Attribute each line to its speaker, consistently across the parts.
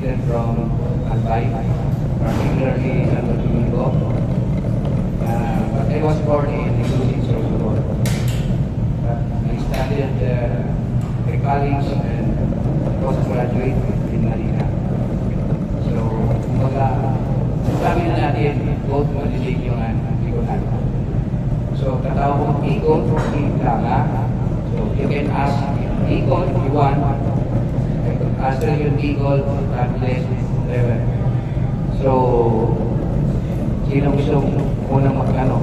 Speaker 1: originated from Albay, particularly Santo Domingo. But I was born in Igusin, Sorsogon. I studied a college and postgraduate in Manila. So, kumbaga, sabi na natin, both Manila yung Bicolan. So, tatawag kong Bicol, Ilanga. So, you can ask Bicol if you want. I could answer yung Bicol, Tables, whatever. So, sino gusto unang magkano?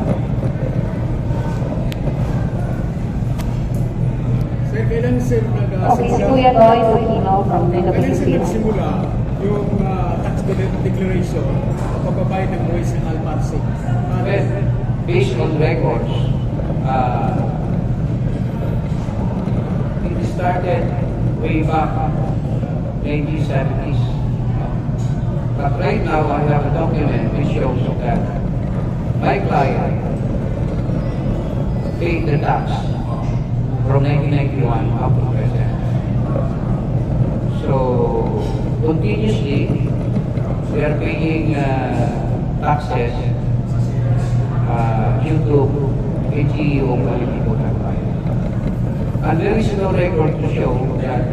Speaker 2: Sir, kailan sir
Speaker 3: Okay, si Kuya Roy Aquino from Mega
Speaker 2: Kailan sir
Speaker 3: Pilipino.
Speaker 2: nagsimula yung tax declaration o pagbabayad ng buwis ng Alparse?
Speaker 1: Well, based on records, it started way back 1970s. But right now, I have a document which shows that my client paid the tax from 1991 up to present. So, continuously, we are paying taxes due to HEO political campaign. And there is no record to show that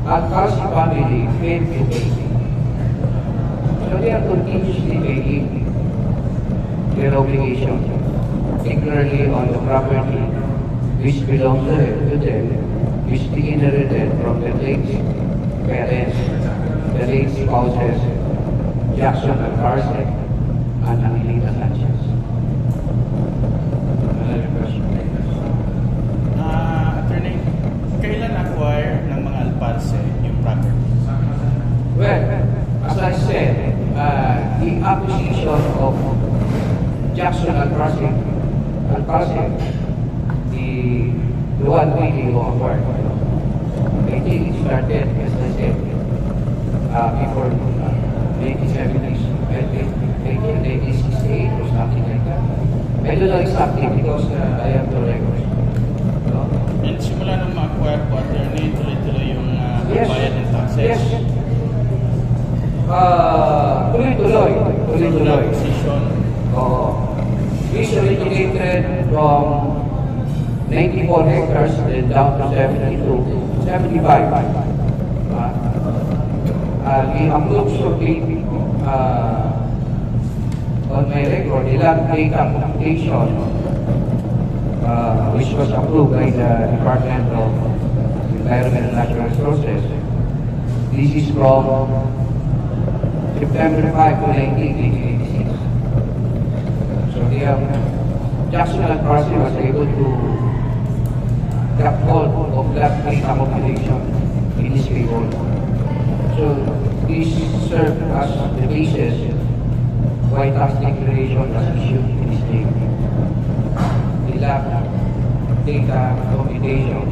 Speaker 1: Alparse family failed to pay. So they are continuously paying their obligation, particularly on the property which belongs to them, which they inherited from the late parents, the late spouses, Jackson Alparse and Angelita Sanchez. Another question.
Speaker 4: Attorney, kailan acquire ng mga Alparse yung property?
Speaker 1: Well, as I said, the acquisition of Jackson Alparse, the one we go acquired. I think it started, as I said, before 1970s, I think 1968 or something like that. I don't know exactly because I have no records. No?
Speaker 4: And simula nung ma-acquire po, attorney, tuloy-tuloy yung
Speaker 1: Yes.
Speaker 4: bayad ng taxes?
Speaker 1: Yes. Tuloy-tuloy. Tuloy-tuloy.
Speaker 4: Acquisition.
Speaker 1: This originated from 94 hectares then down to 72, 75. The approved survey on my record, the land data computation, which was approved by the Department of Environment and Natural Resources. This is from September 5 to 1986. So Jackson Alparse was able to get hold of that data population in his favor. So this served as the basis why tax declaration was issued in his name. The lab data computation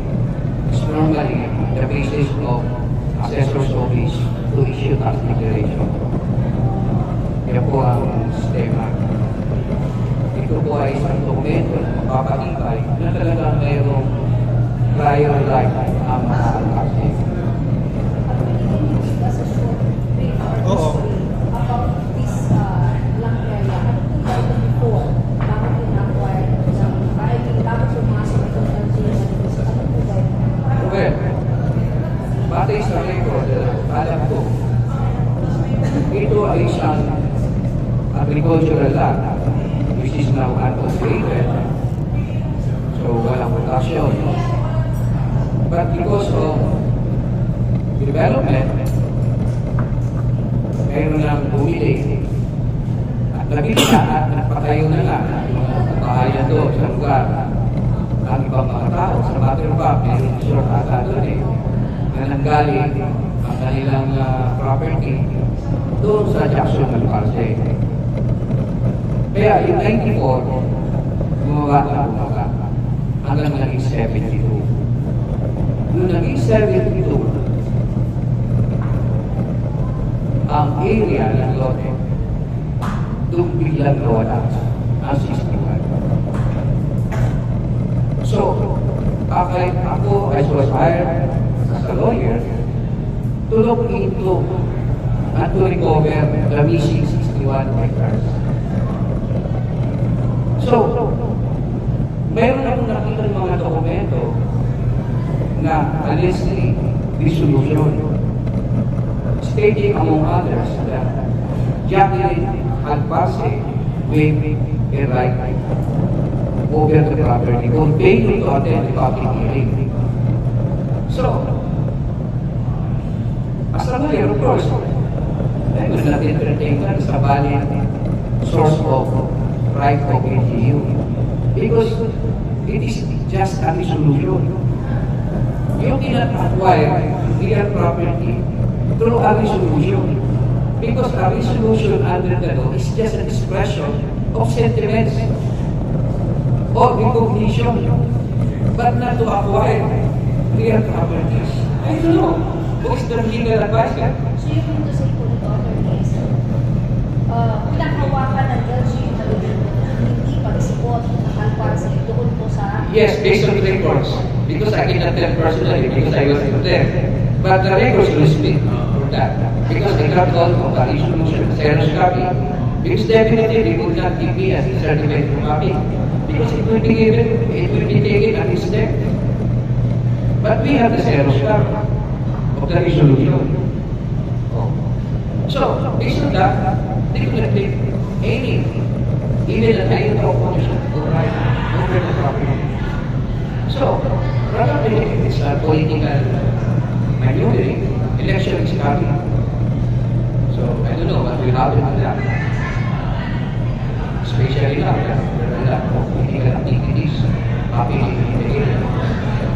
Speaker 1: is normally the basis of assessor's office to issue tax declaration. Kaya po ang sistema. Ito po ay isang dokumento na magpapatibay na talagang mayroong prior right ang mga alparse.
Speaker 2: Oo.
Speaker 3: About this lang area, ano po before, bakit in-acquire tapos pumasok itong LGU, ano po ba yun?
Speaker 1: Well, batay sa record, alam ko, ito ay isang agricultural land which is now uncultivated. So, walang production. But because of development, mayroon lang bumili at nabili na at nagpatayo na lang yung mga bahayan doon sa lugar. Ang ibang mga tao sa matter of fact, mayroon resort ata doon na nanggaling ang kanilang property doon sa Jackson Alparse. Kaya yung 94, bumaga hanggang naging 72. Nung naging 72, ang area ng lote, doon biglang nawala ang 61. So, ako, I was hired as a lawyer to look look into and to recover the missing 61 hectares. So, meron akong nakita ng mga dokumento na allegedly resolution stating among others that Jacqueline Alpase waived a right over the property or failing to attend the public hearing. So, as a lawyer, of course, I will not entertain that as a valid source of right of AGU because it is just a resolution. You cannot acquire real property through a resolution because a resolution under the law is just an expression of sentiments or recognition, but not to acquire real properties. I don't know. Who is the legal advisor?
Speaker 3: So you mean to say po ito, attorney, is pinanghawakan ng LGU na hindi pag-support ng Alparse doon po sa...
Speaker 1: Yes, based on records. Because I cannot tell personally because I wasn't there. But the records will speak for that. Because I got all of the resolution, Sarah's copy. Because definitely they would not give me a certificate copy. Because it will be given, it will be taken at his death. But we have the Sarah's copy of the resolution. Oh. So, based on that, they could not take any, even an item of opposition to right over the property. So, probably it's a political maneuvering. Election is coming. So, I don't know what will happen to that. Especially now, there are a lot of political activities happening in the area.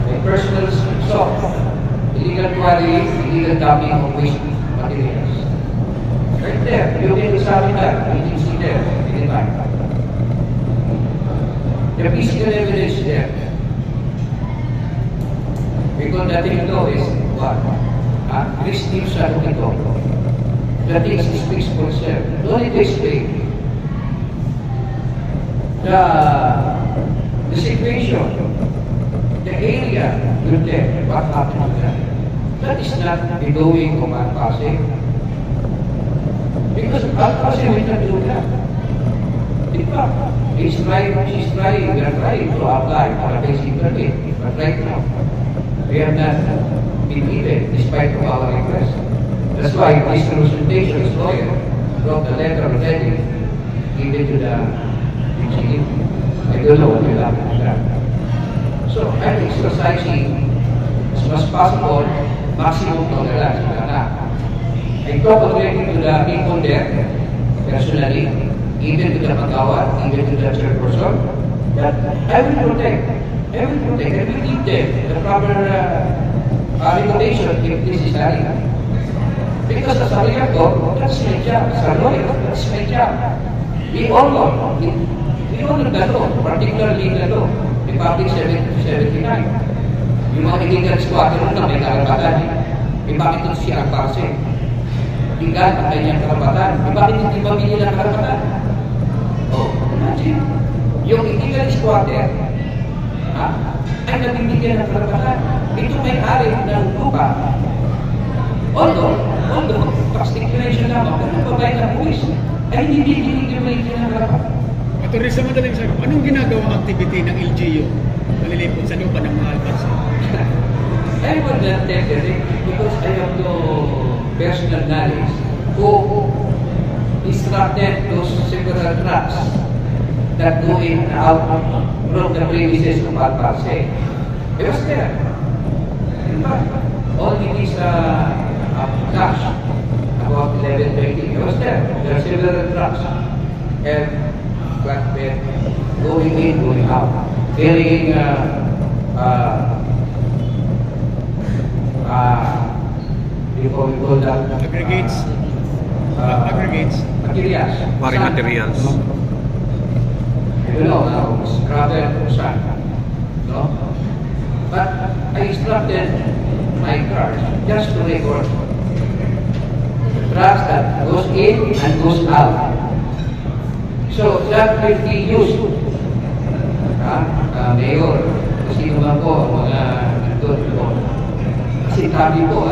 Speaker 1: My personal soft, illegal quarry, illegal dumping of waste materials. Right there, you can examine that. You can see there, anytime. The physical evidence there. Because the thing though is what? Chris Steve said ito. The thing speaks for itself. Don't it explain the situation, the area you're there, what happened to that? That is not the doing of Alpase. Because Alpase will not do that. In fact, she's trying to apply for a basic permit, but right now, we have not been given despite of our request. That's why this representation's lawyer wrote a letter already given to the executive. I don't know what will happen to that. So I'm exercising as much as possible maximum tolerance for that. I talked already to the people there personally, even to the Pagawad, even to the chairperson, that I will protect. I will give them the proper regulation if this is done. Because as a lawyer, that's my job. As a lawyer, that's my job. We all know the law, particularly the law, Republic 79. Yung mga illegal squatter na may karapatan, bakit ito siya ang parse? Tinggal ang kanyang karapatan, bakit hindi mabili ng karapatan? Oh, imagine. Yung illegal squatter, ay nabibigyan ng karapatan. Ito may-ari ng lupa. Although, tax declaration naman, pero babayad ng buwis, ay hindi binigyan ng karapatan.
Speaker 2: Attorney, sa madaling sabi, anong ginagawang activity ng LGU malilipot sa lupa ng mga Alparse?
Speaker 1: I would not tell you because I have no personal knowledge who instructed those several trucks that go in and out from the premises of Alparse. It was there. In fact, all these cash, about 11-20, it was there. There are several trucks. And flatbed, going in, going out, carrying we call that
Speaker 2: Aggregates. Aggregates.
Speaker 1: Materials.
Speaker 5: Quarry materials.
Speaker 1: I don't know now, gravel or sand. No? But I instructed my cars just to record the trucks that goes in and goes out. So that will be used. Mayor, kasi naman po, mga nandun po. Kasi tabi po,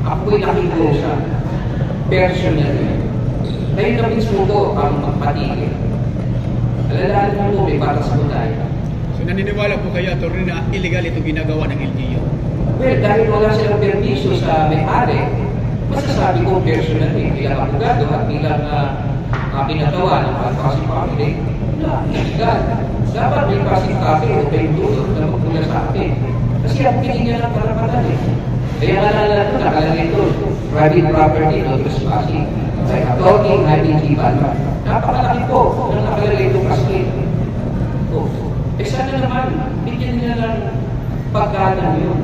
Speaker 1: Ako'y nakikiusa personally. Kayo na mismo po ang magpatigil. Alalahanin mo, may batas po tayo.
Speaker 2: So naniniwala po kayo, attorney, na illegal ito ginagawa ng LGU?
Speaker 1: Well, dahil wala silang permiso sa may-ari, masasabi ko personally, bilang abogado at bilang pinatawa ng Alpasi family, na illegal. Dapat may pasitabi o may tulog na magmula sa akin. Kasi ang pinigyan ng karapatan eh. Kaya nalala ko, nakalagay ito, private property, no trespassing. Kaya talking, naiingiban. Napakalaki po na nakalagay ito kasi. Eh sana naman, bigyan nila ng pagkana yun.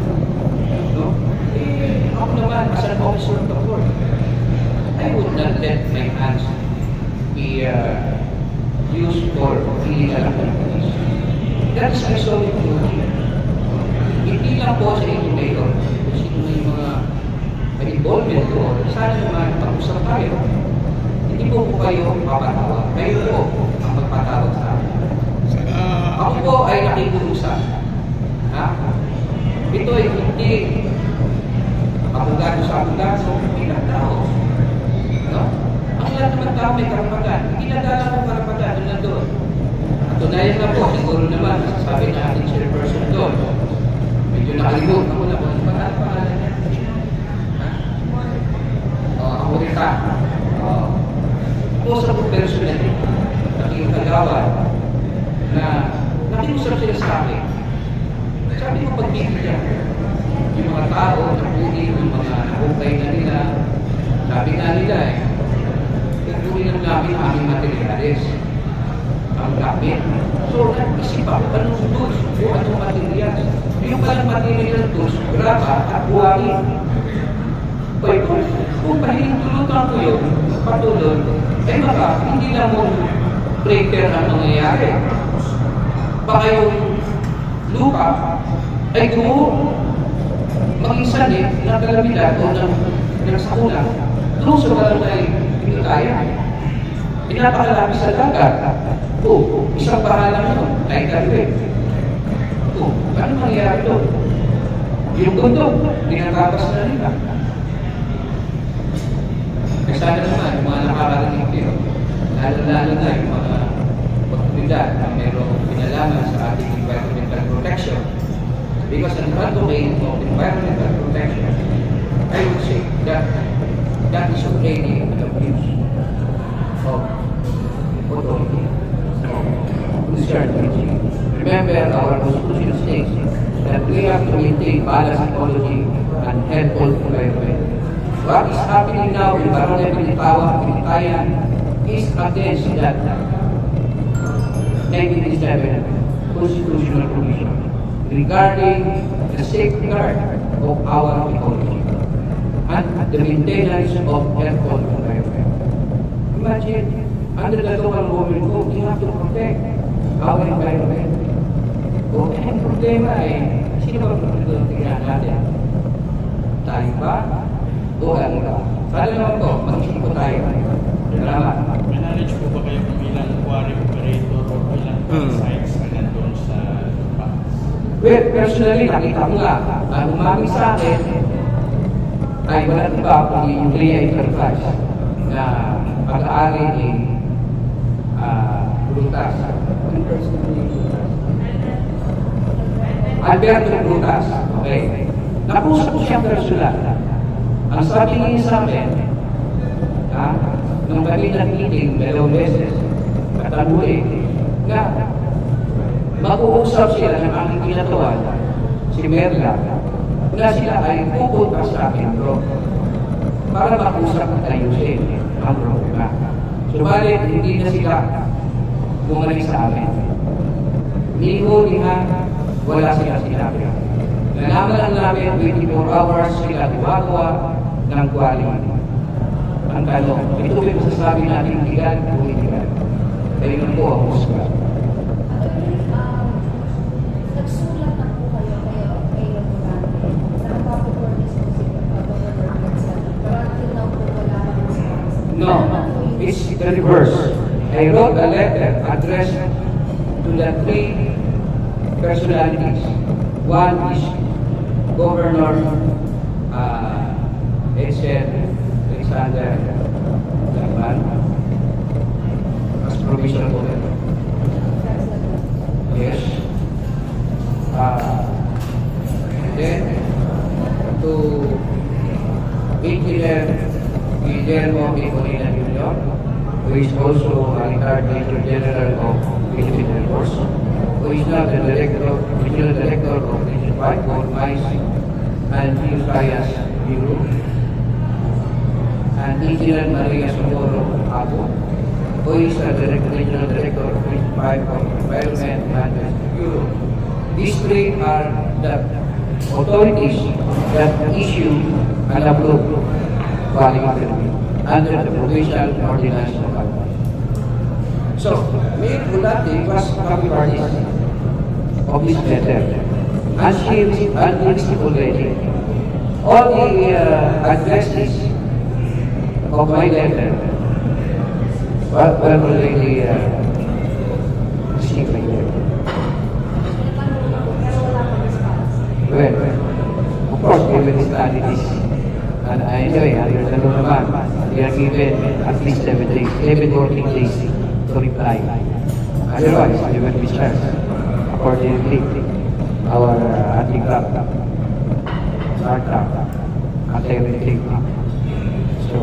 Speaker 1: No? Eh, ako naman, as an officer of the court, I would not let my hands be used for illegal activities. That is my solid duty. Hindi lang po sa inyo ngayon, kung sino na yung mga involvement ko, sana naman pag-usap tayo. Hindi po kayo papatawa. Kayo po ang magpatawag sa akin. Ako po ay nakikiusap. Ha? Ito ay hindi abogado sa abogado, bilang tao. No? Ang lahat naman tao may karapatan. Hindi nadala ko karapatan doon na doon. Katunayan na po, siguro naman, sabi na ating chairperson doon. Medyo nakalimutan ko na po. Ang pangalan niya? Ako rin ka. Ito sa po personally, nakikagawan na nakiusap sila sa akin. Sabi ko pagbibigyan, yung mga tao, napunin, yung mga nakukay na nila, sabi nga nila kukunin ng namin aming materialis, ang gamit. So, nag-isip ako, anong tools o anong materials? Yung palang material tools, graba at buhangin. Pwede, kung pahintulutan ko yun, patulog, eh baka hindi lang mo breaker ang nangyayari. Baka yung lupa ay gumuho. Maging sanib ng kalamidad o ng sakuna. Doon sa barangay Pinutaya. Pinapakalapis sa dagat. Isang bahala mo, ay kalwin. Ano mangyayari doon? Yung bundok, dinatapas na nila. Kaya sana naman, yung mga nakakarinig kayo, lalo-lalo na yung mga otoridad na mayroong pinalaman sa ating environmental protection. Because ang domain of environmental protection, I would say that is already an abuse of authority. Remember, our Constitution states that we have to maintain balanced ecology and healthful environment. What is happening now in Barangay Pinitayan is against that 1987 constitutional provision regarding the safeguard of our ecology and the maintenance of healthful environment. Imagine, under the local government code, we have to protect our environment. Ang problema sino ba tingnan natin? Tayo ba? O ano ba? Sana naman po, mag-isip po tayo. Salamat.
Speaker 4: May knowledge po ba kayo kung bilang quarry operator o bilang sites na nandun sa lupa?
Speaker 1: Well, personally, nakita ko nga, ang umaming sa akin ay wala iba kung yung Lea Enterprise na pag-aari ni Brutas. Alberto Brutas. Okay. Nakusap ko siyang personal. Ang sabi niya sa amin, nung kami nag-meeting, dalawang beses, katanuli, na mag-uusap sila ng aking kinatawan, si Merla, na sila ay pupunta sa akin, bro, para mag-usap at ayusin ang problema. Subalit, hindi na sila bumalik sa amin. Niho-niha, wala sila sinabi. Nalaman lang namin, 24 hours sila gumagawa ng quality. Ang tanong, ito may masasabi natin legal o illegal. Kayo na po ang husga.
Speaker 3: Nagsulat na po kayo sa public permission pero until now po wala akong response.
Speaker 1: No, it's the reverse. I wrote a letter addressed to the three personalities. One is Governor Engineer Guillermo Picolina Jr., who is also a retired Major General of Philippine Air Force, who is now the Regional Director of Region 5 for Mines and Visayas Bureau, and Engineer Maria Socorro Apo, who is the Regional Director of Region 5 for Environment Management Bureau. These three are the authorities that issue and approve quality permit under the provincial ordinance of Alpha. So, Mayor Bulate was happy parties of this letter, and she received already all the addresses of my letter were already received by her. Well, of course, we will study this. And anyway, under the law naman, we are given at least 7 days, 7 working days to reply. Otherwise, we will be charged accordingly. Our anti-graft, startup, anti-everything. So,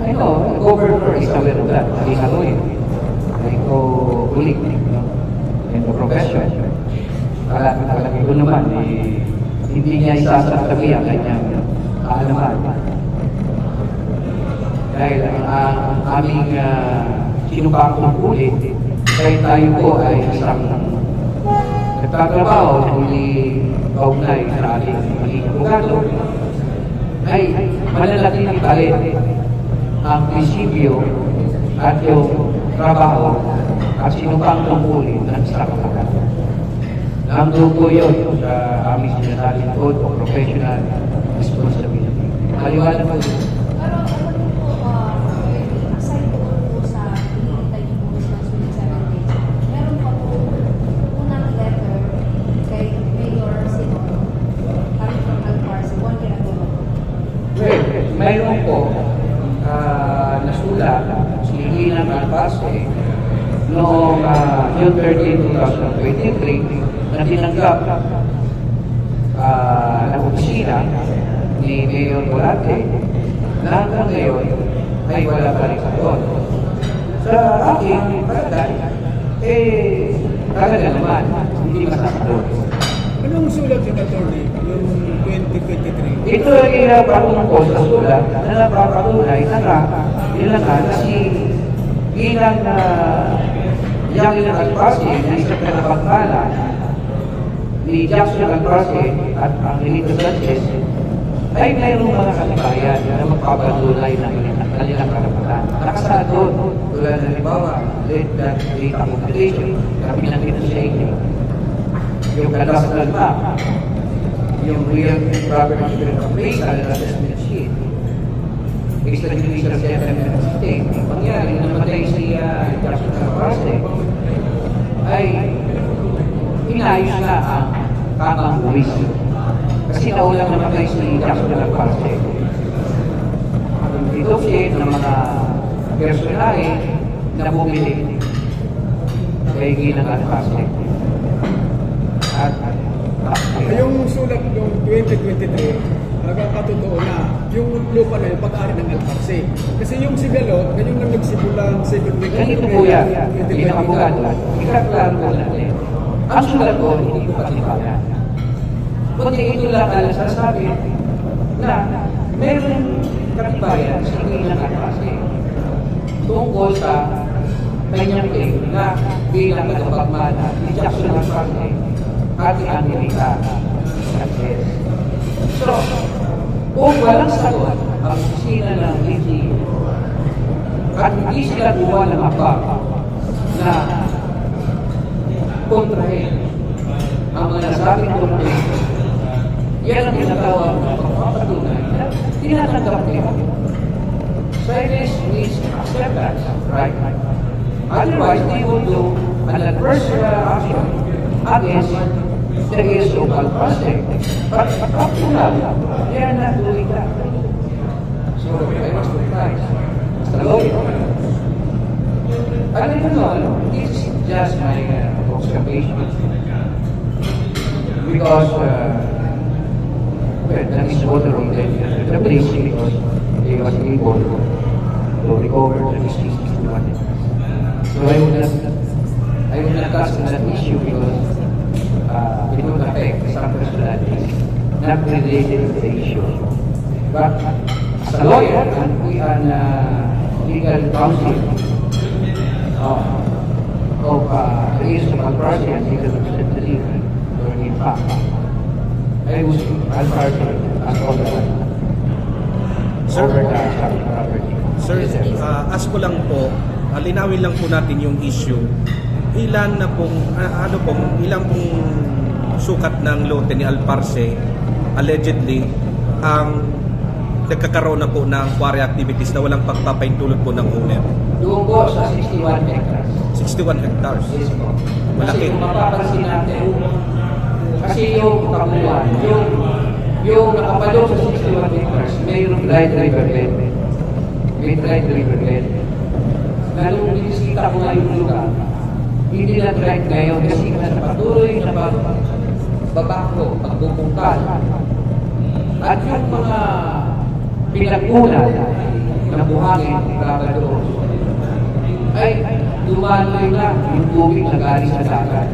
Speaker 1: I know, the governor is aware of that. He's a lawyer. I go ulit, in the profession. Alam ko naman, hindi niya isasabi ang kanyang kaalaman. Dahil ang aming sinubakong ulit, dahil tayo po ay isang nagtatrabaho na hindi kaugnay sa ating maging abogado, ay mananatili pa rin ang prinsipyo at yung trabaho at sinubakong ulit ng isang abogado. Nandun po yun sa aming sinasabing code of professional responsibility. Maliwanag po yun.
Speaker 3: Pero ano din po, aside po sa hinihintay niyo po sa sulit 7 days, meron pa po unang letter kay Mayor Simon coming from Alparse 1 year ago.
Speaker 1: Well, mayroon po nasulat si Lina Alparse noong June 13, 2023 na tinanggap ng opisina ni Mayor Bulate na hanggang ngayon ay wala pa rin doon. Sa aking palagay, talaga naman, hindi masasagot.
Speaker 2: Anong sulat ni Atty. Yung 2023?
Speaker 1: Ito ay patungkol sa sulat na napapatunay na si bilang Jacqueline Alparse na isang tagapagmana ni Jackson Alparse at Angelito Sanchez ay mayroong mga katibayan na magpapatunay ng kanilang karapatan. Nakasaad doon, tulad na halimbawa, data computation, kami nang sa inyo. Yung cadastral map, yung real property appraisal and assessment sheet, extrajudicial settlement of state, pangyari na namatay si Jackson Alparse, ay inayos na ang tamang jurisyo. Kasi naulang namatay si Jackson Alparse. Ito siya ng mga personale na bumili kay Ginang Alparse. At
Speaker 2: Yung sulat ng 2023, nagkakatotoo na yung lupa na yung pag-ari ng Alparse. Kasi yung Sigalot, ngayon lang nagsimulang 7 week.
Speaker 1: ganito po yan, bilang abogado, ikaklaro po natin. Ang sulat ko, hindi ko patibayan. Kundi ito lang ang sasabi na meron katibayan sa Ginang Alparse tungkol sa kanyang claim na bilang tagapagmana ni Jackson Alparse at si Angelita Sanchez. So, kung walang sagot ang opisina ng LGU at hindi sila gumawa ng apa na kontrahin ang mga nasabing complaint, yan ang tinatawag na pagpapatunay na tinatanggap nila. Silence means acceptance, right? Otherwise, they will do an adverse action against the case of Alparse. But up to now, they are not doing that. So, I was surprised. As a lawyer, I don't know, this is just my observation. Because, well, that is water on the place because he was able to recover the missing 61 hectares. So I would not touch on that issue because it would affect some personalities not related to the issue. But as a lawyer and we are legal counsel of the issue of Alparsi and legal representative or in fact, I was Alparsi as all the time.
Speaker 5: Sir,
Speaker 1: Over the subject property.
Speaker 5: Sir,
Speaker 1: Yes, sir.
Speaker 5: ask ko lang po, linawin lang po natin yung issue. Ilan na pong, ilang pong sukat ng lote ni Alparse, allegedly, ang nagkakaroon na po ng quarry activities na walang pagpapaintulot po ng owner?
Speaker 1: Doon po sa 61 hectares.
Speaker 5: 61 hectares.
Speaker 1: Yes po.
Speaker 5: Malaki.
Speaker 1: Kasi kung mapapansin natin, kasi yung kabuuan, yung nakapalong sa 61 hectares, mayroong dried riverbed. May dried riverbed. Na nung binisita ko nga yung lugar, hindi na dried ngayon kasi nasa patuloy na pagbabako, pagbubungkal. At yung mga pinagkunan ng buhangin, Babados, ay dumaloy na yung tubig na galing sa dagat.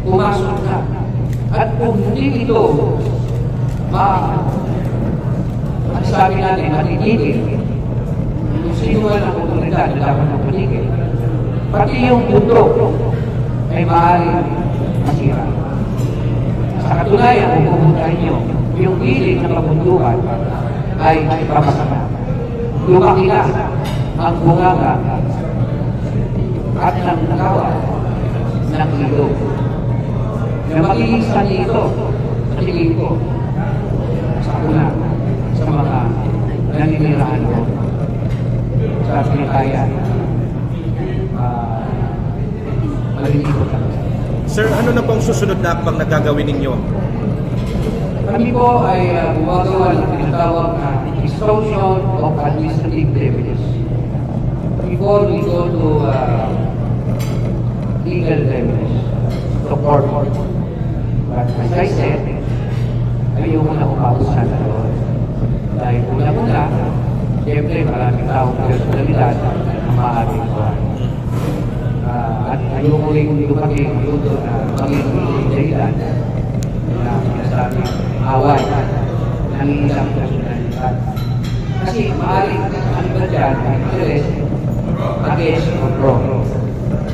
Speaker 1: Pumasok na. At kung hindi ito ang sabi natin, matitigil, kung sino man ang otoridad na dapat matigil, pati yung bundok ay maaaring masira. Sa katunayan, kung pumunta nyo, yung gilid na pabundukan ay papasama. Lumaki na ang bunganga at ng nakawa ng ilog. Na magiging sani ito, matigil ko sa una, sa mga naninirahan ko sa pinakayan. Malilipot lang.
Speaker 5: Sir, ano na pong susunod na akbang na gagawin ninyo?
Speaker 1: Kami po ay gumagawa ng tinatawag na exhaustion of administrative remedies before we go to legal remedies to court. But as I said, ayoko na umabusan na doon. Dahil una-una, siyempre maraming taong personalidad na maaaring ko. At ayoko rin lumaki dito na magiging dahilan na sinasabing away ng isang personalidad. Kasi maaaring ang iba dyan ay interest against control.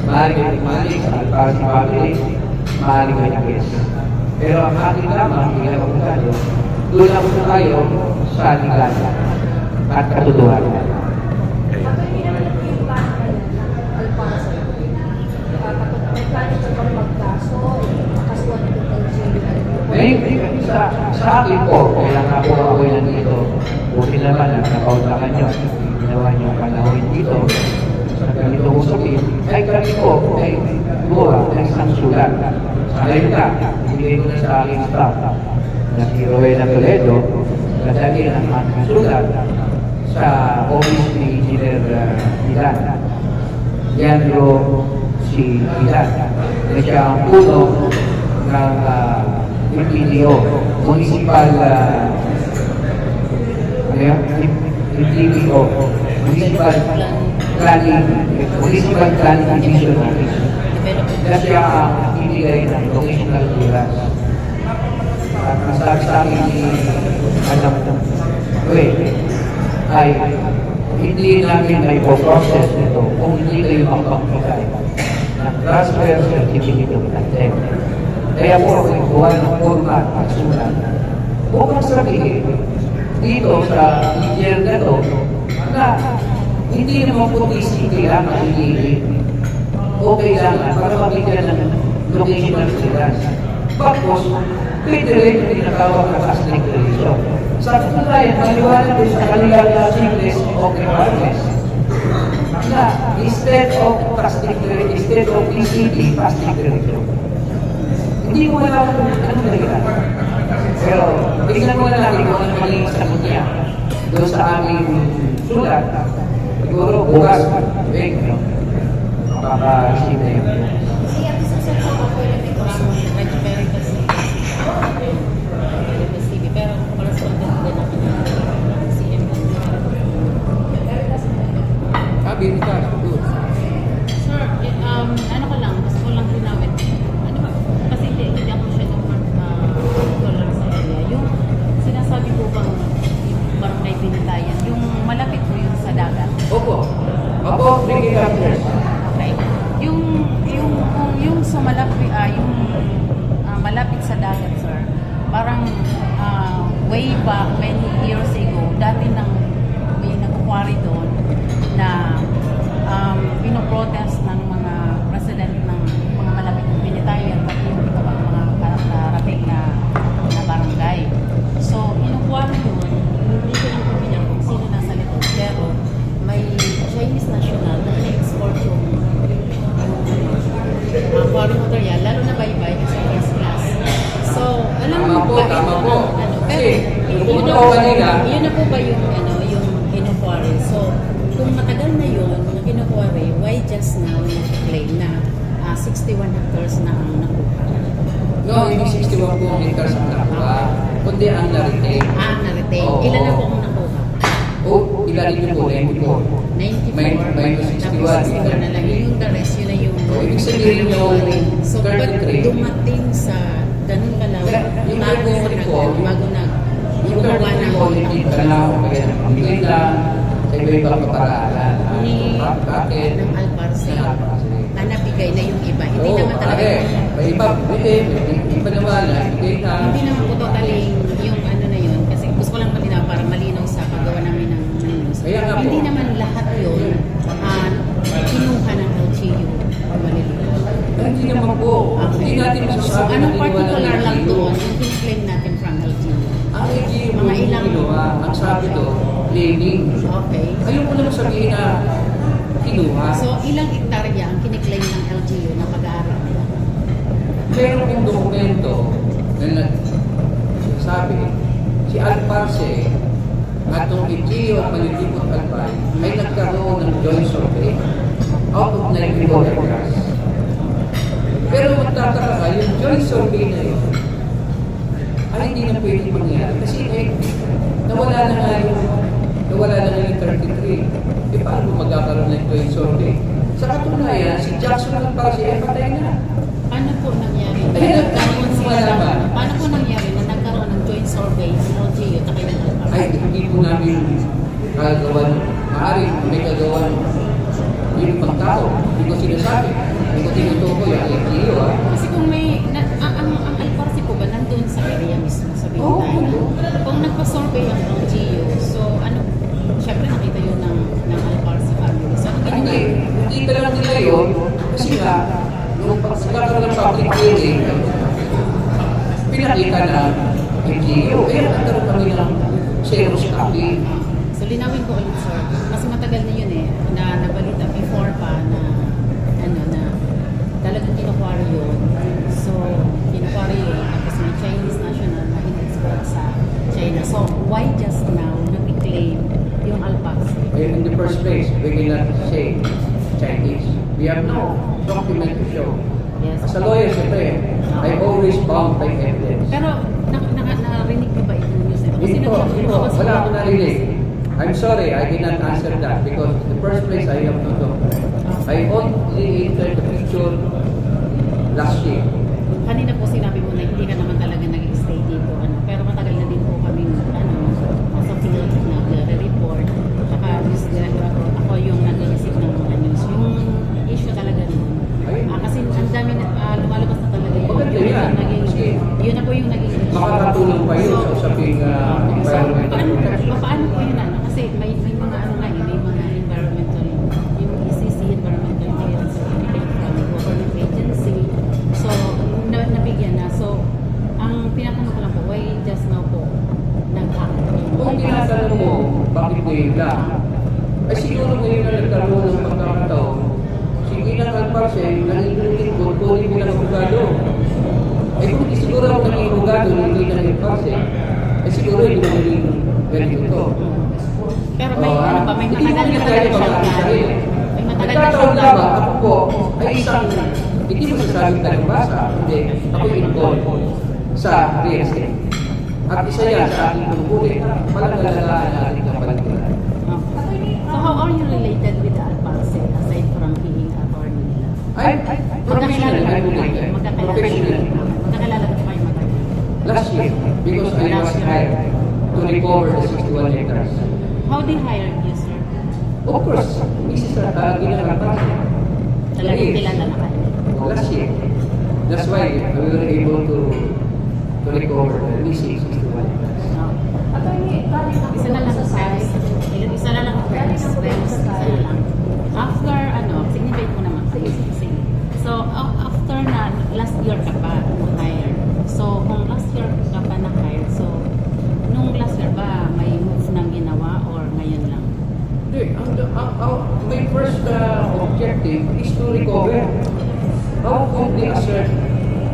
Speaker 1: Maaaring sa Alparsi family, maaaring ay against. Pero ang ating lamang, bilang abogado, doon lang po tayo sa legal at katotohanan.
Speaker 3: Kapag hindi naman yung plano ka ng Alparsa, may plano ka bang magkaso, makasuhan ng detention,
Speaker 1: Sa akin po, kaya nga po ako nandito, buti naman ang nakautakan nyo, ginawa nyo ang panahon dito, sa ganitong usapin, ay kami po ay gumawa ng isang sulat. Ngayon na, ibigay ko na sa aking staff na si Rowena Toledo, nadali ang aking sulat sa office ni Engineer Milan. Leandro si Milan, na siya ang puno ng MPDO, Municipal MPDO, Municipal Planning Division Office. Na siya ang ibigay ng vocational clearance. At nasabi sa akin ni Madam ay hindi namin may process nito kung hindi kayo makapagbigay ng transfer certificate of content. Kaya po ako ikuha ng format at sulat. Huwag sabihin dito sa year na to na hindi naman po kailangan hindi o kailangan para mabigyan ng locational clearance. Tapos, pwede rin yung tinatawag na fast declaration. Sa katunayan, maliwanag din sa kanilang checklist of requirements na instead of fast declaration, instead of PCD, fast declaration. Hindi ko alam kung ano dahilan. Pero, tingnan mo na natin kung ano maging sagot niya doon sa aming sulat. Siguro, bukas, makaka-receive na yun.
Speaker 3: si Ate Susan po ako yung
Speaker 6: Medyo very kasi pero correspondent din ako ng CM. Binitayan. Yung malapit po yung sa dagat.
Speaker 1: Opo. Opo, 3 kilometers.
Speaker 6: Okay. Yung sa malapit, malapit sa dagat, sir, parang way back many years ago, dati nang may nag-quarry doon na pinoprotest ng mga president ng mga malapit ng Binitayan, pati yung iba pang mga karating na barangay. So, inukwari yun, hindi ko lang kumilang kung sino nasa likod, pero may Chinese national na na-export yung quarry material, lalo na baybay kasi first class. So, alam
Speaker 1: Tama
Speaker 6: mo
Speaker 1: po,
Speaker 6: ba
Speaker 1: tama
Speaker 6: ito
Speaker 1: po.
Speaker 6: ang ano, pero
Speaker 1: Kasi,
Speaker 6: yun
Speaker 1: pumunta
Speaker 6: na
Speaker 1: ako
Speaker 6: po-
Speaker 1: kanina.
Speaker 6: yun na po ba yung yung kinukwari? So, kung matagal na yun, na kinukwari, why just now na-claim na 61 hectares na ang nakuha?
Speaker 1: No, hindi 61 po ang hectares ang nakuha, kundi ang na-retain.
Speaker 6: Na-retain.
Speaker 1: Oo.
Speaker 6: Ilan na po ang nakuha?
Speaker 1: O, ilalim niyo po, 94.
Speaker 6: 94.
Speaker 1: May 61.
Speaker 6: Tapos 4 na lang. Yung the rest, yun na yung...
Speaker 1: So, ibig sabihin yung
Speaker 6: So, ba't
Speaker 1: 33.
Speaker 6: dumating sa ganun kalawak,
Speaker 1: Yung
Speaker 6: bago
Speaker 1: 34,
Speaker 6: bago na
Speaker 1: Yung
Speaker 6: gumawa
Speaker 1: 34
Speaker 6: ng
Speaker 1: hindi ka na kaya hindi lang sa iba-ibang kaparaalan.
Speaker 6: ni
Speaker 1: Bakit?
Speaker 6: ng Alparse
Speaker 1: Ng Alparse.
Speaker 6: na nabigay na yung iba. Hindi
Speaker 1: Oo,
Speaker 6: naman talaga
Speaker 1: pare.
Speaker 6: yung,
Speaker 1: May iba, may iba naman na hindi na.
Speaker 6: hindi naman po totally yung ano na yun kasi gusto ko lang malinaw para malinaw sa paggawa namin ng news.
Speaker 1: Kaya nga po.
Speaker 6: Hindi naman lahat yun kinuha ng LGU o maliliit.
Speaker 1: Hindi naman po. Hindi natin
Speaker 6: So,
Speaker 1: masasabi
Speaker 6: anong
Speaker 1: na
Speaker 6: particular lang
Speaker 1: LGU.
Speaker 6: doon yung claim natin from LGU?
Speaker 1: Ang LGU,
Speaker 6: Mga ilang-
Speaker 1: kinuha. Ang sabi doon, claiming.
Speaker 6: Okay.
Speaker 1: Ayaw ko naman sabihin na kinuha.
Speaker 6: So, ilang hektarya ang kiniklaim ng LGU na pag-aaral nila?
Speaker 1: Meron yung dokumento na nagsasabi, si Alparse at yung LGU at Malilipot Albay ay nagkaroon ng joint survey out of 94 hectares. Pero magtataka ka, yung joint survey na yun ay hindi na pwede mangyari. Kasi nawala na nga yung 33. Paano magkakaroon ng joint survey? Sa katunayan, si Jackson Alparse ay patay na.
Speaker 6: Paano po nangyari?
Speaker 1: Ayun,
Speaker 6: Nagkaroon sila
Speaker 1: wala
Speaker 6: ng-
Speaker 1: ba?
Speaker 6: Paano po nangyari na nagkaroon ng joint survey ng LGU at kayo ng Alparse?
Speaker 1: Ay hindi po namin kagawan. Maaaring may kagawan yung ibang tao. Hindi ko sinasabi. Hindi ko tinutukoy ang LGU.
Speaker 6: Kasi kung may, ang Alparse po ba nandun sa area mismo sa
Speaker 1: Oo.
Speaker 6: Binitayan? Kung nagpa-survey ang LGU, so ano, syempre nakita yun ng Alparse family. So, ano
Speaker 1: Hindi,
Speaker 6: ginawa?
Speaker 1: hindi talaga nila yun. Kasi nga, nung nagkakaroon ng public hearing, pinakita na LGU. Kaya nagkaroon kami ng Xerox copy.
Speaker 6: So, linawin ko ulit, sir. Mas matagal na yun na nabalita before pa na talagang kinukwari yun. So, kinukwari yun. Tapos may Chinese national na in-export sa China. So, why just now nag-claim yung Alparse?
Speaker 1: In the first place, we cannot say Chinese. We have no document to show.
Speaker 6: Yes.
Speaker 1: As a lawyer, siyempre, I always bound by evidence.
Speaker 6: Pero, narinig niyo ba itong news nito?
Speaker 1: Hindi po,
Speaker 6: nagkaroon
Speaker 1: wala akong narinig. I'm sorry, I did not answer that because in the first place, I have no document. I only entered the picture last year.
Speaker 6: Kanina po sinabi mo na hindi ka naman talaga nag-stay dito. Pero matagal na din po kami sa field nag-report. Saka news director ako yung nag-receive ng mga news. Yung issue talaga nun. Kasi ang dami na lumalabas na talaga yun.
Speaker 1: Maganda yan.
Speaker 6: Yun na po yung naging issue.
Speaker 1: Makakatulong pa yun sa usaping
Speaker 6: So,
Speaker 1: environmental protection.
Speaker 6: paano po yun kasi may mga may mga environmental, yung ECC, environmental clearance certificate from the government agency. So, nabigyan na. So, ang pinatanong ko lang po, why just now po nag-act?
Speaker 1: Kung tinatanong mo, bakit ngayon lang? Ay siguro ngayon na nagkaroon ng pagkakataon, si Ginang Alparse, nangingin ko, kunin bilang abogado. Eh kung di siguro ako naging abogado, hindi na Alparse, eh siguro hindi na naging ganito.
Speaker 6: Pero may ano ba, may
Speaker 1: Hindi
Speaker 6: matagal
Speaker 1: mo
Speaker 6: na
Speaker 1: kaya
Speaker 6: talaga siyang
Speaker 1: magkakasarili.
Speaker 6: may matagal na
Speaker 1: Nagkataon
Speaker 6: siyang
Speaker 1: lang ba, ako po, ay isang, hindi mo sasabing tagbasa, hindi, ako involved sa real estate. At isa yan sa ating tungkulin, palang nalalaan natin ng palitan.
Speaker 6: So, how are you related with the Alparse aside from being attorney nila?
Speaker 1: Ay, professional, I'm related. Professional.
Speaker 6: Magkakalala ko kayo matagal.
Speaker 1: Last year, because I was hired to to recover the 61 hectares.
Speaker 6: How they hired you, sir?
Speaker 1: Of course, this is ginagawa pa.
Speaker 6: Talagang kilala na kayo.
Speaker 1: Last year. That's why we were able to recover the missing 61 hectares.
Speaker 3: Attorney, galing ako
Speaker 6: Isa na lang
Speaker 3: sa
Speaker 6: friends.
Speaker 3: site.
Speaker 6: Isa na lang friends. Friends. Isa na lang. After, signify mo naman. Sige. So, after na, last year ka pa hired. So, kung last year ka pa na-hired, so, nung last year ba, may move nang ginawa or ngayon lang?
Speaker 1: Hindi, my first objective is to recover. How could they assert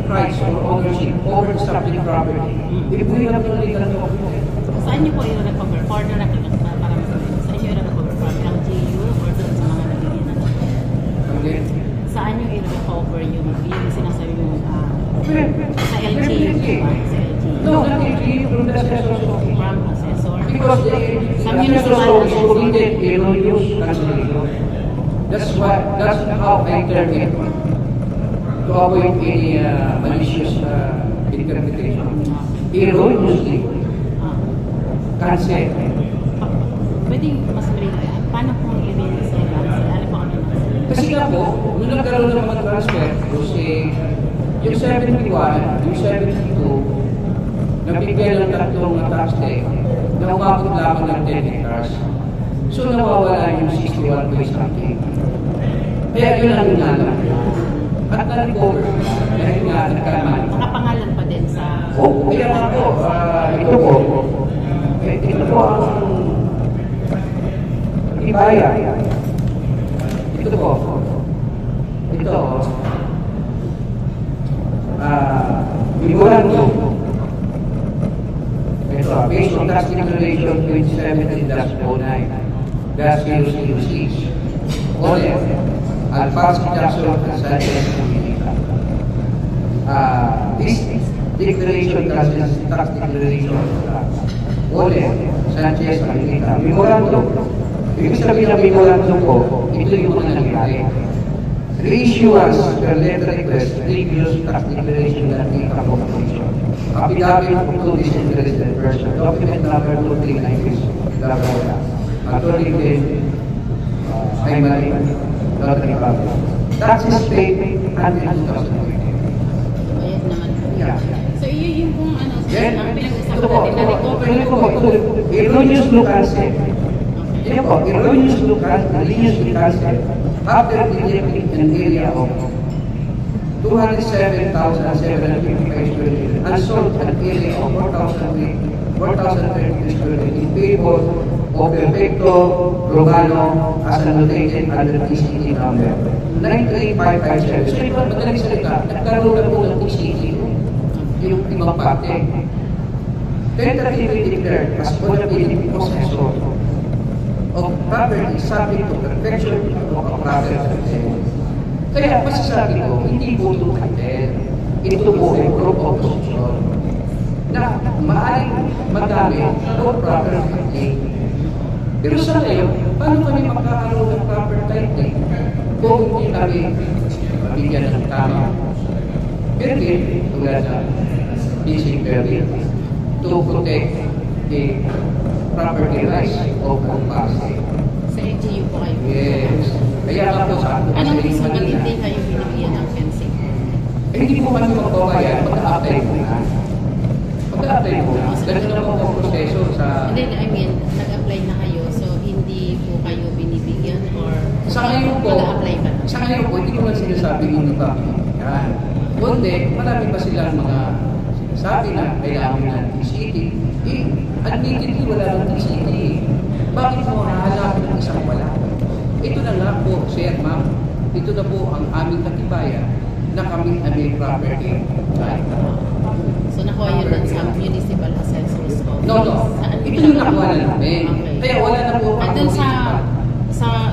Speaker 1: rights or ownership over the subject property if we have no legal document?
Speaker 6: Saan niyo po i-recover? For the record, para masabi. Saan niyo i-recover? From LGU or doon sa mga nabigyan na?
Speaker 1: Okay?
Speaker 6: Saan niyo i-recover yung sinasabi mo sa LGU? Sa LGU?
Speaker 1: No, not really from the assessor's office.
Speaker 6: From assessor?
Speaker 1: Because the assessor's office committed erroneous cancellation. That's how I turn it to avoid any malicious interpretation. Erroneously cancel.
Speaker 6: Pwede mas brief. Paano kung i-release sa cancel? Ano po ano na?
Speaker 1: Kasi nga po, nung nagkaroon ng mga transfer, kasi yung 71, yung 72, nabigyan ng tatlong tax day na umabot lamang ng 10 hectares. So nawawala yung 61 point something. Kaya yun ang inalam. At na-recover. Dahil nga nagkaman.
Speaker 6: Nakapangalan pa din sa...
Speaker 1: Kaya nga po, ito po ang ibaya. Ito po. Ito, memorandum. Ito, based on tax declaration 2017-09-006. Ole, Alphonse Jackson and Sanchez Comunita. This declaration, tax declaration, Ole, Sanchez Comunita. Memorandum. Ibig sabihin ng memorandum ko, ito yung mga nangyari. Reissuance per letter request, previous tax declaration ng income compensation. Affidavit of two disinterested person, document number 2396, blah, blah, blah. Attorney Glenn, Aymari, Notary Public. Taxes paid until 2020.
Speaker 6: Bayad naman.
Speaker 1: Yeah.
Speaker 6: So, yun yung kung ano,
Speaker 1: Then,
Speaker 6: ang pinag-usapan
Speaker 1: ito po,
Speaker 6: natin na recover.
Speaker 1: erroneous look cancel. Yan po, erroneous look cancel after delivery an area of 207,755 square meters and sold an area of 4,032 square meters in favor of Perfecto Romano as annotated under TCT number 93557. So ito, madaling salita, nagkaroon na po ng TCT yung ibang parte. Tentatively declared as ownership possessor of property subject to perfection of a proper consent. Kaya masasabi ko, hindi po ito cartel. Ito po ay proof of possession na maaaring magamit for proper titling. Pero sa ngayon, paano kami magkakaroon ng proper titling kung hindi kami mabigyan ng tama permit tulad ng leasing permit to protect the property rights of the past.
Speaker 6: Sa LGU po kayo.
Speaker 1: Yes. Kaya nga po sa akin.
Speaker 6: Anong reason ba't hindi kayo binigyan ng fencing?
Speaker 1: Hindi po kami magbabayan, mag-a-apply po na. Mag-a-apply po na. Ganun na po ang proseso sa...
Speaker 6: Hindi, I mean, nag-apply na kayo, so hindi po kayo binibigyan or
Speaker 1: Sa ngayon po,
Speaker 6: mag-apply pa?
Speaker 1: sa ngayon po, hindi ko lang sinasabi hindi pa binibigyan. Kundi, marami pa silang mga sinasabi na kailangan ng TCT. Admittedly, wala ng TCT. Bakit mo hahanapin ng isang wala? Ito na nga po, sir, ma'am. Ito na po ang aming katibayan na kami ay may property right.
Speaker 6: So nakuha yun dun sa municipal assessor's office?
Speaker 1: No. Ito yung nakuha na namin.
Speaker 6: Okay.
Speaker 1: Kaya wala na po ang
Speaker 6: Andun
Speaker 1: municipal.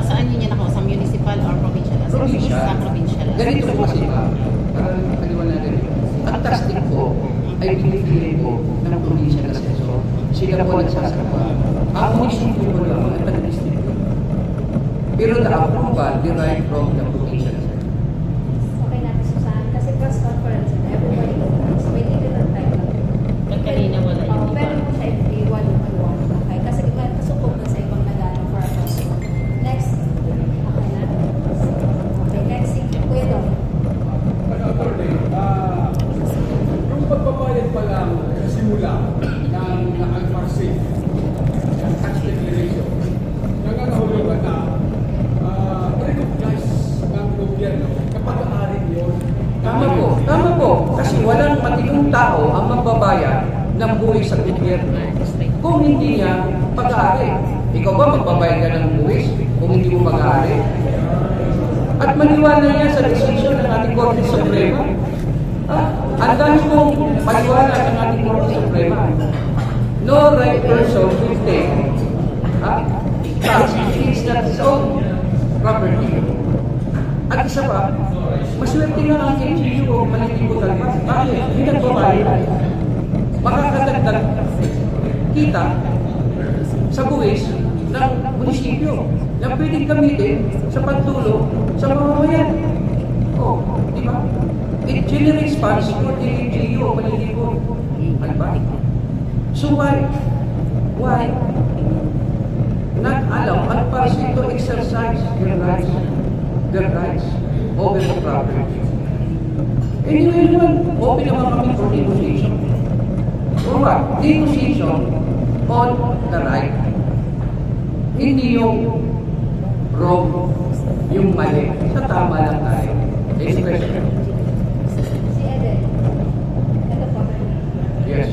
Speaker 6: saan yun niya nakuha? Sa municipal or provincial assessors?
Speaker 1: Provincial.
Speaker 6: Sa provincial
Speaker 1: Ganito po kasi
Speaker 6: assessors.
Speaker 1: ba? Para paliwanagan rin. Ang tasting po ay pinipili po ng provincial assessor. Sila po nagsasagawa. Ang munisipyo po lang ang taga-distrito. Pero the approval derived from the provincial assessor.
Speaker 3: Okay na, Susan. Kasi press conference na everybody knows. So, may limited time lang.
Speaker 6: Pag kanina wala yung iba.
Speaker 3: Pero siya, iwan
Speaker 7: ng buwis sa gobyerno kung hindi niya pag-aari. Ikaw ba magbabayad ka ng buwis kung hindi mo pag-aari? At maniwala niya sa desisyon ng ating Korte Suprema. Ang dami mong maniwala ng ating Korte Suprema. No right person will take tax if it's not his own property. At isa pa, maswerte nga ang NGO o Malitibo Talbas. Bakit? Hindi nagbabayad. Makakadagdag kita sa buwis ng munisipyo na pwedeng gamitin sa pagtulong sa mamamayan. Oh, di ba? It generates funds for the NGO o Malitibo Talbas. So why not allow Alparse to exercise their rights over the property? Anyway naman, open naman kami for negotiation. Or what? Negotiation on the right. Hindi yung wrong, yung mali. Sa tama lang tayo. Next question.
Speaker 3: Si Eden. Ito po.
Speaker 7: Yes.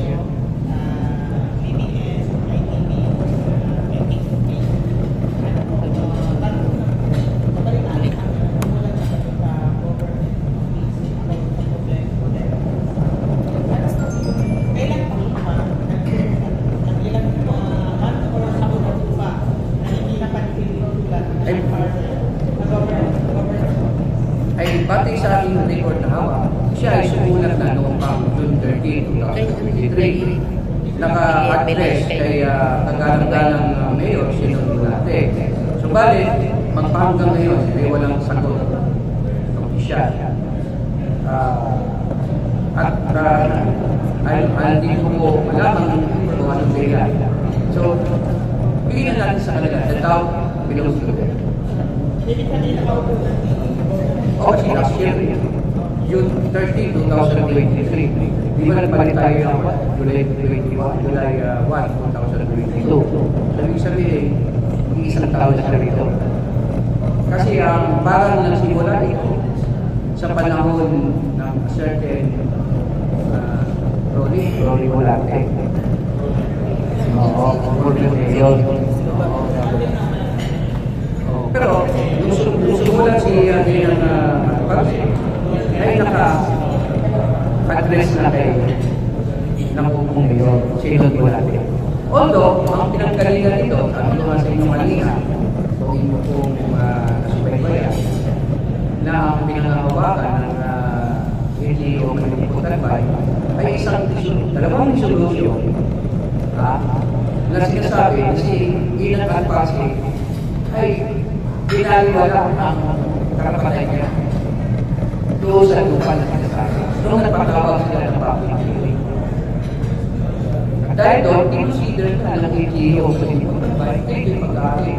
Speaker 7: Ay batay sa aking record na hawak, siya ay sumulat na noong June 13, 2023. Naka-address kay kagalang-galang Mayor Sinong Duterte. Subalit, magpahanggang ngayon ay walang sagot ng opisyal. At hindi ko po malamang kung anong dahilan. So, bigyan natin sa kanila, the doubt belongs to them. Kasi last year, June 30, 2023. Di ba nagpalit tayo ng July 1, 2022? Sabi sabihin, isang taon na siya rito. Kasi parang nagsimula ito sa panahon ng certain Rolly Molate.
Speaker 1: Oo, yun.
Speaker 7: Pero, nung sumulat si Adrian Alparse, ay naka-address na kay ng upong mayor, Sinong Duterte. Although, ang pinanggalingan nito, sabi ko nga sa inyo kanina, kung inyo pong nasubaybayan, na ang pinangahawakan ng NGO Malitibo Talbay ay isang dalawang resolusyon na sinasabi na si Ilan Alparse ay pinaliwala ang karapatan niya doon sa lupa na sinasabi. Noong nagpatawag sila ng public hearing. Dahil doon, consider na ng NGO sa Malitibo Talbay, ito yung pag-aari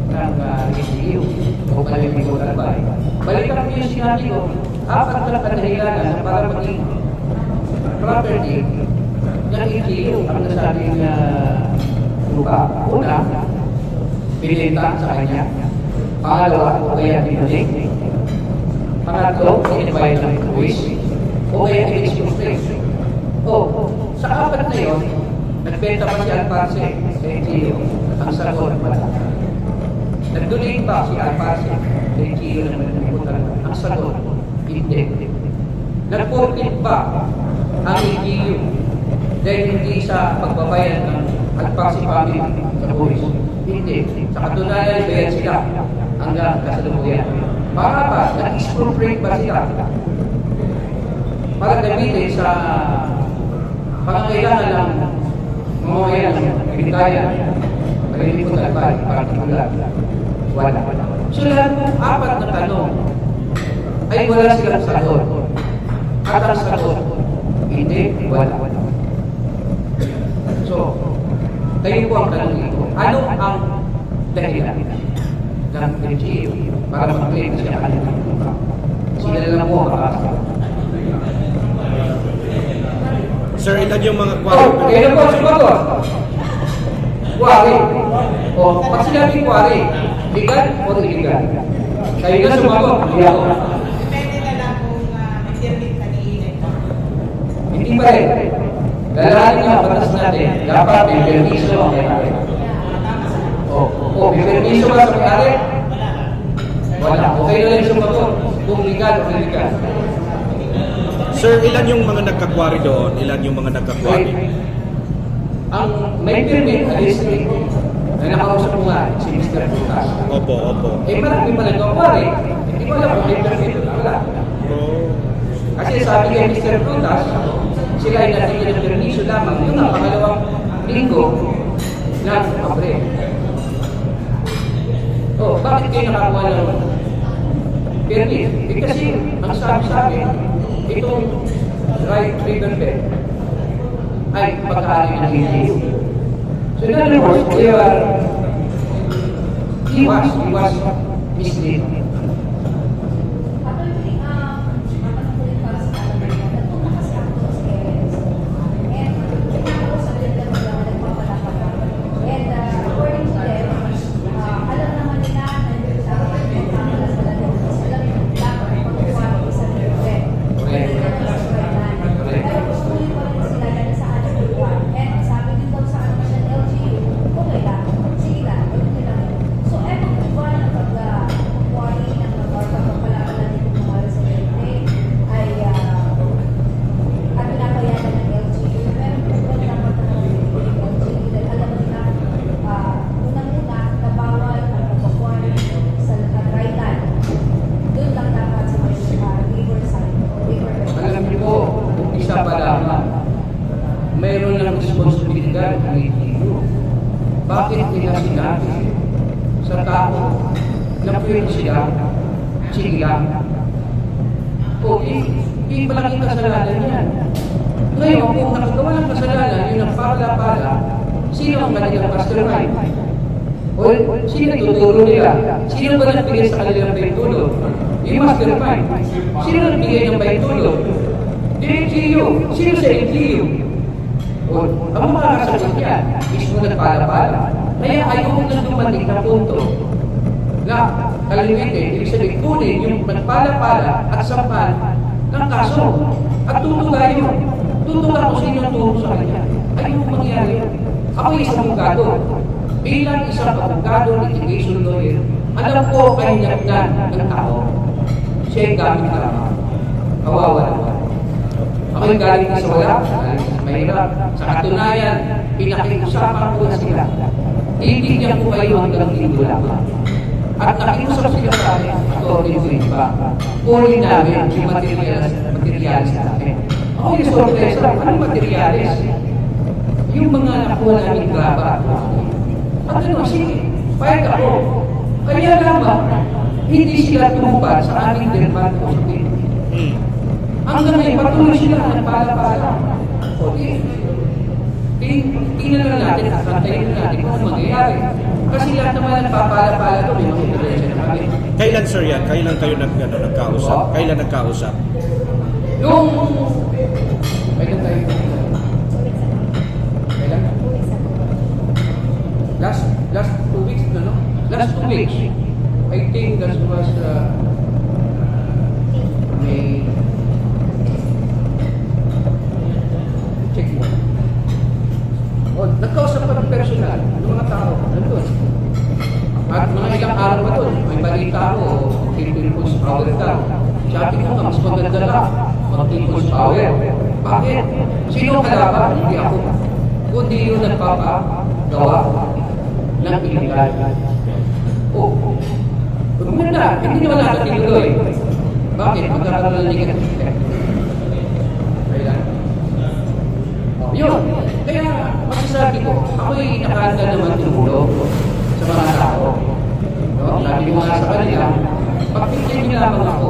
Speaker 7: ng NGO o Malitibo Talbay. Balikan ko yung sinabi ko, apat na kadahilanan para maging property ng NGO ang nasabing lupa. Una, binenta sa kanya. Pangalawa, o kaya binunik. Pangatlo, in-invite ng buwis. O kaya in-exchange. O, sa apat na yun, nagbenta pa si Alparse sa NGO. Ang sagot, wala. Nagduling pa si Alparse sa NGO na mananimutan. Ang sagot, hindi. Nagportit ba ang NGO dahil hindi sa pagbabayan ng Alparse family sa buwis? Hindi. Sa katunayan, bayad sila hanggang kasalukuyan. Para ba, nag-expropriate ba sila? Para gamitin sa pangangailangan ng mamamayan ng Pilipinas, Malitibo Talbay, partikular. Wala. So lahat ng apat na tanong ay wala silang sagot. At ang sagot, hindi, wala. So, kayo po ang tanong ito. Ano ang dahilan ng NGO para mag-claim siya kanilang lupa? Sila lang po ang makakasama.
Speaker 5: Sir, ilan yung mga
Speaker 7: Kayo po sumagot. Kuwari. O, pag sinabing kuwari, legal o illegal? Kayo na sumagot. Hindi ako.
Speaker 8: Depende na lang kung nag-direct ka ni Ilan.
Speaker 7: Hindi pa rin. Lalaki nga batas natin, dapat may permiso ang may-ari. May permiso ba sa may-ari? Wala. Okay na lang sa motor. Kung legal o illegal.
Speaker 5: Sir, ilan yung mga nagkakwari doon? Ilan yung mga nagkakwari?
Speaker 7: Ang may permit, alisin na nakausap ko nga si Mr. Putas.
Speaker 5: Opo.
Speaker 7: Marami pa nagkakwari. Hindi ko alam kung may permit o wala. Kasi sabi kay Mr. Putas, sila ay natigil ng permiso lamang. Yung ang pangalawang linggo na Abre. Bakit kayo nakakuha ng permit? Kasi ang sabi, itong right riverbed ay pagkain ng LGU. So in other words, he was mislead.
Speaker 3: Actually, matanong ko rin para sa kalamay. Nagpunta kasi ako doon sa KLS. And pinakausap din kami lang nagpapalapala. And according to them, alam naman nila na yung dapat magpapala sa lalong. Kasi alam yung dapat magpapala sa lalong. Pero gustuloy pa rin sila dahil sa ating lugar. And sabi din daw sa ano siya LGU, okay lang. Sige lang, okay lang. So, etong lugar na pag-quarry ng lugar, pagpapalapala din ng mga residente ay pinapayagan ng LGU. Pero kung dapat na ng LGU dahil alam nila unang-una na bawal ang pag-quarry sa dry land. Doon lang dapat sa may riverside o riverbed.
Speaker 7: Alam niyo po, isa pa lamang, mayroon ng responsibilidad ng LGU. Bakit nila sinabi sa tao na pwede sila, sige lang. Malaking kasalanan yan. Ngayon, kung nakagawa ng kasalanan, yung nagpapala-pala, sino ang kanilang mastermind? O sino tuturo nila? Sino ba nagbigay sa kanilang baitulog? Yung mastermind. Sino nagbigay ng baitulog? LGU. Sino sa LGU? Ang makakasagot yan, mismo nagpala-pala. Kaya ayaw na dumating na punto na kalimitin, ibig sabihin, kunin yung nagpala-pala at sampan ng kaso. At tutuga yun. Tutuga kung sino turo sa kanya. Ayaw mangyari yun. Ako isang abogado. Bilang isang abogado, litigation lawyer, alam ko kahinatnan ng tao. Siya yung gamit lamang. Kawawa naman. Ako yung galing sa wala, mahirap. Sa katunayan, pinakiusapan ko na sila. Titigyan ko kayo hanggang linggo lamang. At nakiusap sila sa akin, attorney ko iba. Kunin namin yung materialis namin. Ako yung sorpresa, anong materialis? Yung mga nakuha namin graba. At ano, sige, pahit ako. Kaya lamang, hindi sila tumupad sa aming dermat o sa hanggang ngayon, patuloy sila nagpala-pala. Tingnan lang natin at kantayin natin kung mangyayari. Kasi lahat naman nagpapala-pala ito, may mga intervention namin.
Speaker 5: Kailan, sir, yan? Kailan kayo nagkausap? Kailan nagkausap?
Speaker 7: Yung... Kailan tayo? Kailan? Last 2 weeks na, no? Last 2 weeks. I think that was May... Check mo. Nagkausap pa ng personal, ng mga tao, nandun. At mga ilang araw pa doon, may balita ako, People's Power daw. Sabi ko nga, mas maganda lang, mag-People's Power. Bakit? Sino ang kalaban? Hindi ako. Kundi yung nagpapagawa ng illegal. Maganda, hindi naman natin tinuloy. Bakit? Magkakaroon ng negative effect. Kailan? Yun. Kaya, masasabi ko, ako'y nakahanda naman tumulong sa mga tao. No? Sabi ko nga sa kanila, pagpipigyan niyo lamang ako.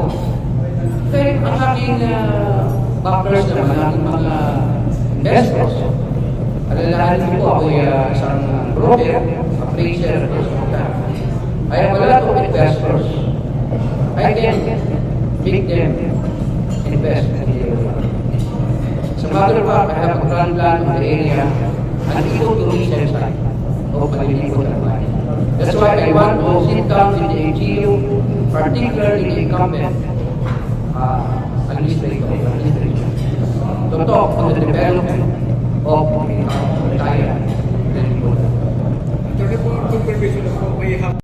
Speaker 7: Kaya ang aking backers naman, aking mga investors, alalahanin ko ako'y isang broker, appraiser, I have a lot of investors. I can make them invest in the area. As a matter of fact, I have a grand plan of the area and eco-tourism site of Maliligo Albay. That's why I want to sit down with the LGU, particularly the incumbent administration, to talk on the development